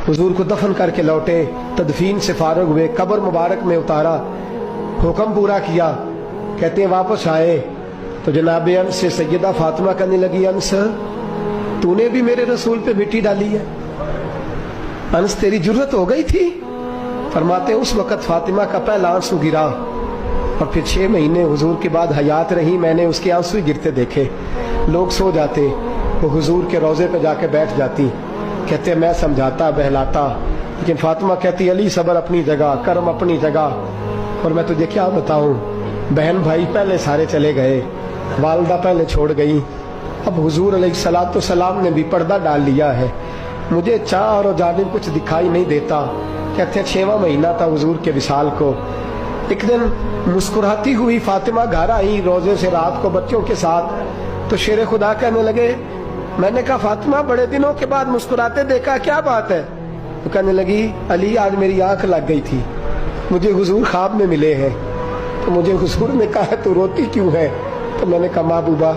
हुजूर को दफन करके लौटे, तदफीन से फारग हुए, कब्र मुबारक में उतारा, हुक्म पूरा किया। कहते हैं वापस आए तो जनाब अनस से सैयदा फातिमा कहने लगी, अनस तूने भी मेरे रसूल पे मिट्टी डाली है, अनस तेरी जुर्रत हो गई थी। फरमाते उस वक़्त फातिमा का पहला आंसू गिरा और फिर 6 महीने हुजूर के बाद हयात रही, मैंने उसके आंसू ही गिरते देखे। लोग सो जाते, वो हुजूर के रोज़े पे जाके बैठ जाती। कहते मैं समझाता बहलाता, लेकिन फातिमा कहती अली सब्र अपनी जगह, कर्म अपनी जगह। और मैं तुझे क्या बताऊं, बहन भाई पहले सारे चले गए, वालदा पहले छोड़ गई, अब हुजूर अलैहिस्सलातु सलाम ने भी पर्दा डाल लिया है, मुझे चार और जानिब कुछ दिखाई नहीं देता। कहते हैं 6वां महीना था हुजूर के विसाल को। एक दिन मुस्कुराती हुई फातिमा घर आई रोजे से रात को बच्चों के साथ, तो शेर खुदा कहने लगे, मैंने कहा फातिमा बड़े दिनों के बाद मुस्कुराते देखा, क्या बात है? तो कहने लगी अली आज मेरी आंख लग गई थी, मुझे हुजूर ख्वाब में मिले हैं, तो मुझे हुजूर ने कहा तू रोती क्यों है? तो मैंने कहा महबूबा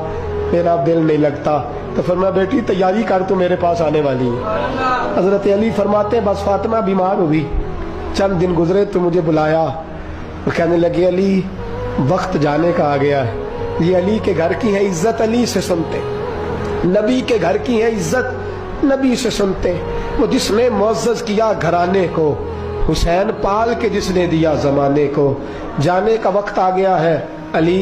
मेरा दिल नहीं लगता। तो फरमाया बेटी तैयारी कर, तू मेरे पास आने वाली है। हजरत अली फरमाते बस फातिमा बीमार हुई, चंद दिन गुजरे तो मुझे बुलाया और कहने लगे अली वक्त जाने का आ गया है, ये अली के घर की है इज्जत, अली से सुनते, नबी के घर की है इज्जत, नबी से सुनते। वो जिसने मुअज़्ज़ज़ किया घराने को, हुसैन पाल के जिसने दिया जमाने को, जाने का वक्त आ गया है अली।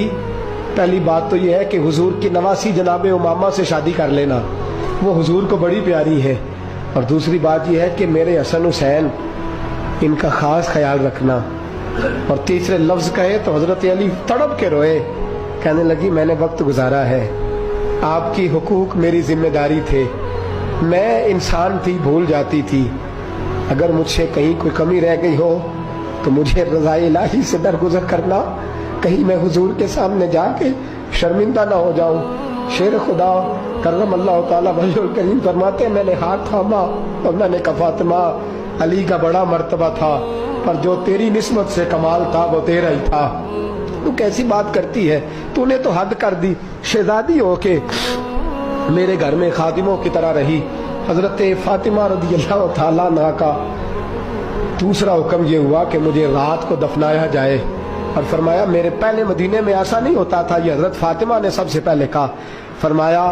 पहली बात तो यह है कि हुजूर की नवासी जनाब उमामा से शादी कर लेना, वो हुजूर को बड़ी प्यारी है। और दूसरी बात यह है कि मेरे हसन हुसैन इनका खास ख्याल रखना। और तीसरे लफ्ज कहे तो हजरत अली तड़प के रोए, कहने लगी मैंने वक्त गुजारा है, आपकी हुकूक मेरी जिम्मेदारी थे, मैं इंसान थी भूल जाती थी, अगर मुझसे कहीं कोई कमी रह गई हो तो मुझे रज़ाए इलाही से दरगुजर करना, कहीं मैं हुजूर के सामने जाके शर्मिंदा ना हो जाऊं। शेर खुदा करम अल्लाह ताला वजहुल करीम फरमाते मैंने हाथ थामा और मैंने कहा फातिमा अली का बड़ा मर्तबा था, पर जो तेरी निस्बत से कमाल था वो तेरा ही था। तू कैसी बात करती है, तूने तो हद कर दी, शहजादी होके मेरे घर में खादिमों की तरह रही। हजरत फातिमा रज़ियल्लाहु ताला अन्हा का दूसरा हुक्म ये हुआ कि मुझे रात को दफनाया जाए। और फरमाया मेरे पहले मदीने में ऐसा नहीं होता था, ये हजरत फातिमा ने सबसे पहले कहा। फरमाया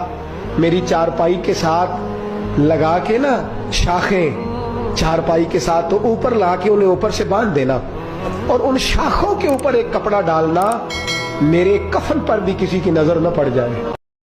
मेरी चारपाई के साथ लगा के ना शाखें, चारपाई के साथ तो ऊपर ला के उन्हें ऊपर से बांध देना और उन शाखों के ऊपर एक कपड़ा डालना, मेरे कफन पर भी किसी की नजर न पड़ जाए।